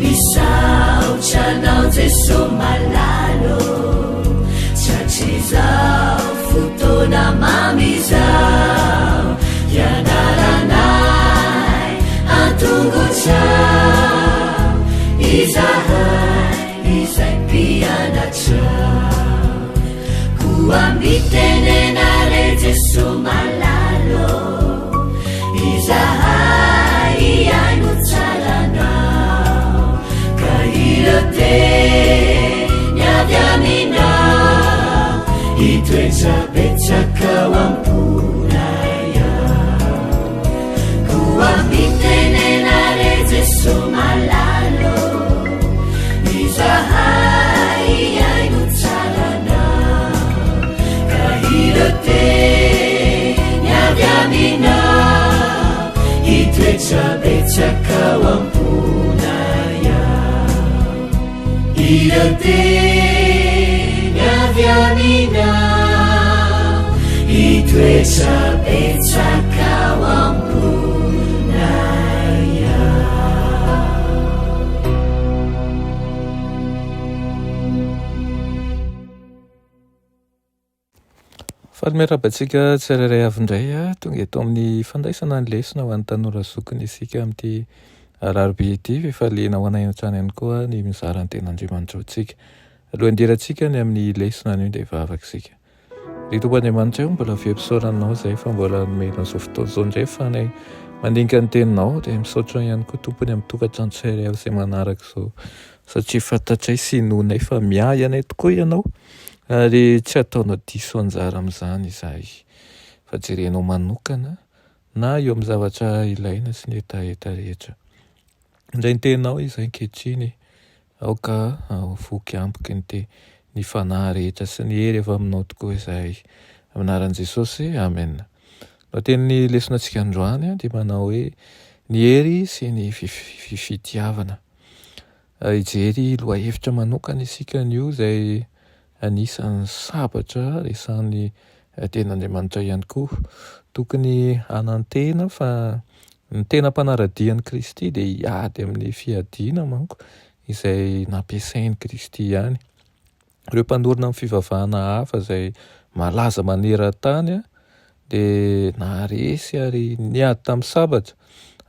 misaotranao jeso malalo tsatsizao fotona mamizao ianaranay antongotsao izahay izay mpianatrao koambitenenare jeso malalo izahay iaino tsaranao ka irote niavy aminao itoetsabetsakao amponaya koambitenenare jeso malalo izahay iaino tsaranao ka irote niavy aminao itoetsabetsakao amponaya irote niavy aminao itoetsabetsakao amponaya. Faly-miarabantsika tsirairay avindray tonga eto amin'ny fandraisana ny lesona ho an'ny tanora zokiny isika amin'ity alarobia ity fifaliana ho anay an-trano ihany koa ny mizara ny ten'Andriamanitra antsika alohan'ny deratsika ny amin'ny lesona ny dia vavaka isika ry tompoandriamanitra eo mbola fiampisaoranao izay fa mbola nomena izao fotoana izao indray fa nay mandinika ny teninao dia misaotra ihany koa tompony amin'ny tokantrano tsirairay avy izay manaraka izao satria fantatray sy nonay fa miay anay tokoa ianao ary tsy ataonao diso anjara amin'izany izahay fa jerenao manokana na eo amin'ny zavatra ilaina sy ny etaeta rehetra indray ny tenao izay ankehitriny aoka voky ampiky ny fanahy rehetra sy ny hery avy aminao tokoa izahay aminaran'i Jesosy amen. No tenin'ny lesonantsika androany dia manao hoe ny hery sy ny fifitiavana ijery lohahevitra manokana isika an'io izay anisan'ny sabatra resan'ny ten'Andriamanitra ihany koa tokony hanantena fa ny tena mpanaradian'i Kristy dia hiady amin'ny fiadiana manko izay nampiasain'i Kristy ihany. Ireo mpanorona amin'ny fivavahana hafa izay malaza maneran-tany dia naharesy ary niady tamin'ny sabatra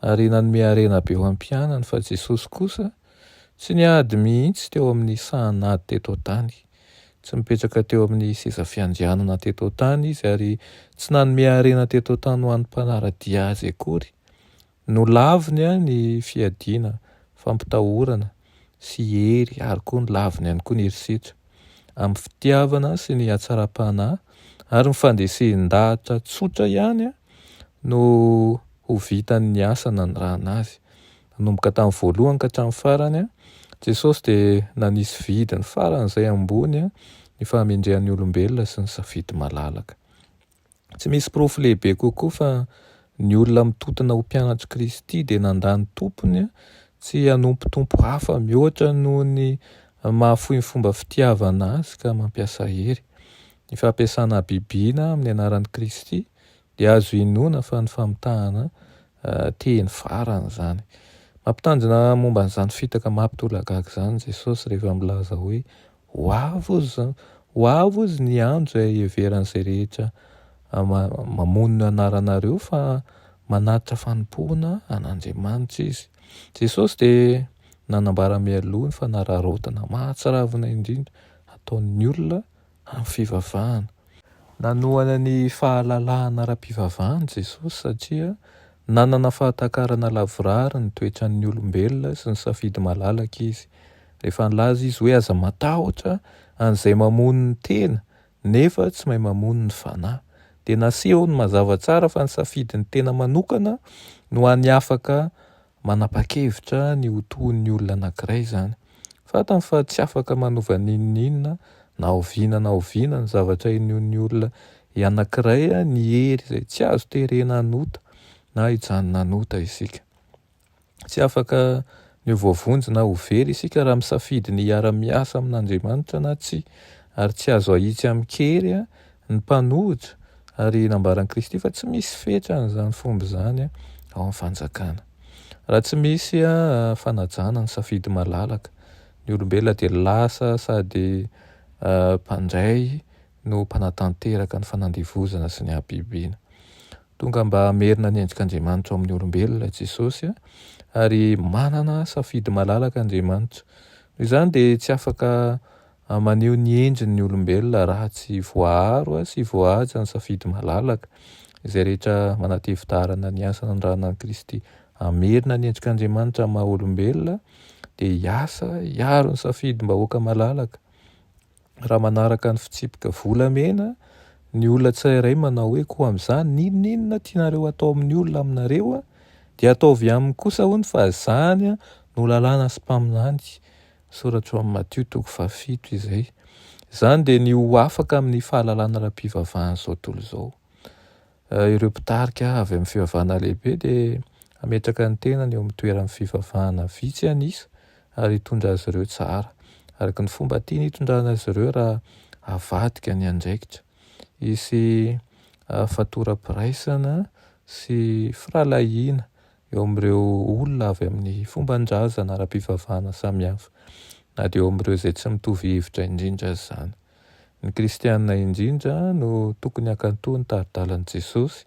ary nanome harena be ho am-pianany fa Jesosy kosa tsy niady mihitsy teo amin'ny sahanady teto tany. Tsy mipetraka teo amin'ny seza fiandrianana teto tany izy ary tsy nanome harena teto tany ho an'ny mpanaradia azy akory. Nolaviny ny fiadiana, fampitahorana sy hery ary koa nolaviny ihany koa ny herisetra amin'ny fitiavana sy ny hatsara-panahy ary ny fandesen-dahatra tsotra ihany no ho vitany ny asana ny rahanazy. Nanomboka tamin'ny voalohany ka hatramin'ny farany Jesosy dia nanisy vidiny faran'izay ambony ny fahamendrehan'ny olombelona sy ny safidy malalaka. Tsy misy pirofo lehibe kokoa fa ny olona mitotona ho mpianatry Kristy dia nandany tompony tsy hanompotompo hafa mihoatra noho ny mahafohy ny fomba fitiavana azy ka mampiasa hery. Ny fampiasana bibiana amin'ny anaran'i Kristy dia azo inoana fa ny famitahana teny farany izany. Mampitandrina momba n'izany fitaka mampitolagaga izany Jesosy rehefa milaza hoe ho avo izy ny andro izay heveran'izay rehetra mamono anaranareo fa manatitra fanompoana an'Andriamanitra izy. Jesosy dia nanambara mialoha ny fanararaotana mahatsiravina indrindra ataon'ny olona amin'ny fivavahana. Nanohana ny fahalalahana ara-pivavahana Jesosy satria nanana fahatakarana lavorary ny toetran'ny olombelona sy ny safidy malalaka izy. Rehefa nilaza izy hoe aza matahotra an'izay mamono ny tena nefa tsy mahay mamono ny fanahy. Dia naseho ny mazava tsara fa ny safidy ny tena manokana no any afaka manapa-kevitra ny hotoan'ny olona anankiray izany. Fatany fa tsy afaka manova n'inona na oviana ny zavatra inon'ny olona anankiray ny hery izay tsy azo terena hanota na hijanona hanota isika. Tsy afaka ny voavonjy na ho very isika raha misafidy ny hiara-miasa amin'Andriamanitra na tsy, ary tsy azo ahitsy amin'ny-kery ny mpanohitra ary nambaran'i Kristy fa tsy misy fetra n'izany fomba izany ao amin'ny fanjakana. raha tsy misy a fanajana ny safidy malalaka ny olombelona dia lasa sady mpandray no mpanatanteraka ny fanandevozana sy ny habibiana. Tonga mba hamerina ny endrik'Andriamanitra ao amin'ny olombelona Jesosy ary manana safidy malalaka Andriamanitra. Izany dia tsy afaka maneho ny endriny ny olombelona raha tsy voaharo sy voahaja ny safidy malalaka. Izay rehetra manatevitarana ny asa nandrana Kristy hamerina ny endrik'Andriamanitra maha olombelona dia hiasa hiaro ny safidy mbahoaka malalaka. Raha manaraka ny fitsipika volamena ny olona tsirairay manao hoe koa amin'izany n'inona tianareo atao amin'ny olona aminareo dia ataovy aminy kosa hono fa izany no lalàna sy mpaminany. Soratra ao amin'ny Matio 7 izay. Izany dia ny ho afaka amin'ny fahalalana ara-pivavahana izao tontolo izao. Ireo mpitarika avy amin'ny fivavahana lehibe dia ametraka ny tenany eo amin'ny toeran'ny fivavahana vitsy anisa ary hitondra azy ireo tsara araka ny fomba tiany hitondrana azy ireo raha avadika ny andraikitra. Hisy fatoram-piraisana sy firalahiana eo amin'ireo olona avy amin'ny fomban-drazana ara-pivavahana samihafa na dia eo amin'ireo izay tsy mitovy hevitra indrindra izany. Ny kristianina indrindra no tokony hakanto ny tari-dalan'i Jesosy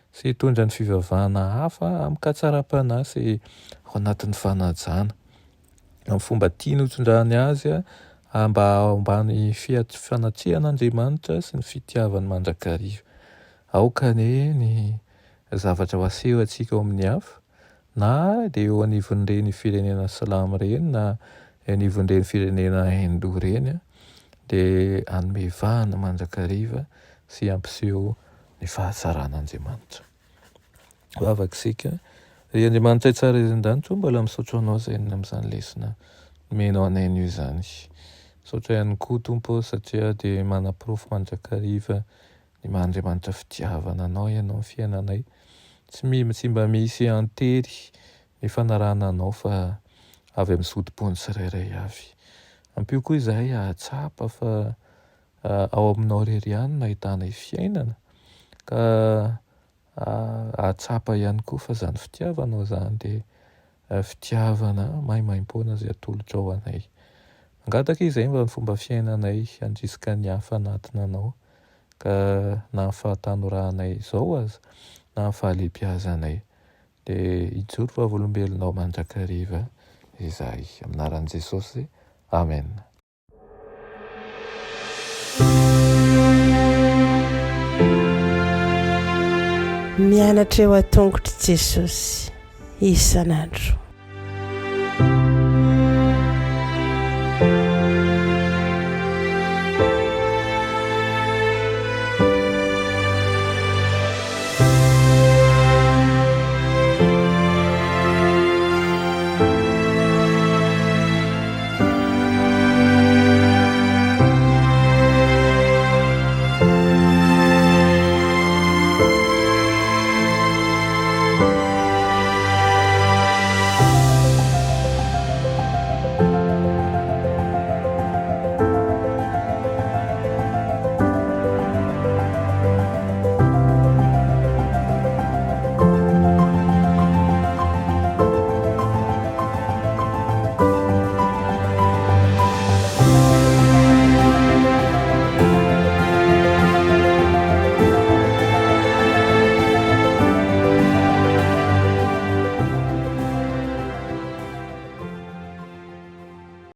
sy hitondra ny fivavahana hafa amin'ny katsara-panahy sy ao anatin'ny fanajana. Amin'ny fomba tiany hitondrany azy mba ambany fanatrehan'Andriamanitra sy ny fitiavany mandrakariva. Aokane ny zavatra ho aseho antsika ao amin'ny hafa na dia eo anivon'ireny firenena silamo ireny na anivon'ireny firenena Hindoa ireny dia hanomevahana mandrakariva sy hampiseho ny fahatsaràn'Andriamanitra. Vavaka isika, ry Andriamanitra tsara erin-danitra mbola misaotra anao izay amin'izany lesona nomenao anay izany. Misaotra ihany koa Tompo satria dia manam-porofo mandrakariva ny Maha-Andriamanitra fitiavana anao ianao amin'ny fiainanay. Tsy mba misy antery ny fanarahana anao fa avy amin'ny zodi-pony tsirairay avy. Ampio koa izahay hahatsapa fa ao aminao irery ihany no ahitana fiainana ka hahatsapa ihany koa fa izany fitiavanao izany dia fitiavana maimaim-poana izay atolotra ao anay. Angataka izay mba ny fomba fiainanay handrisika ny hafa anatiny anao ka na ny fahatanoranay izao aza na ny fahalehibiazanay dia hijoro vavolombelonao mandrakariva izahay amin'ny anaran'i Jesosy. Amen. Mianatra eo an-tongotra Jesosy isan'andro.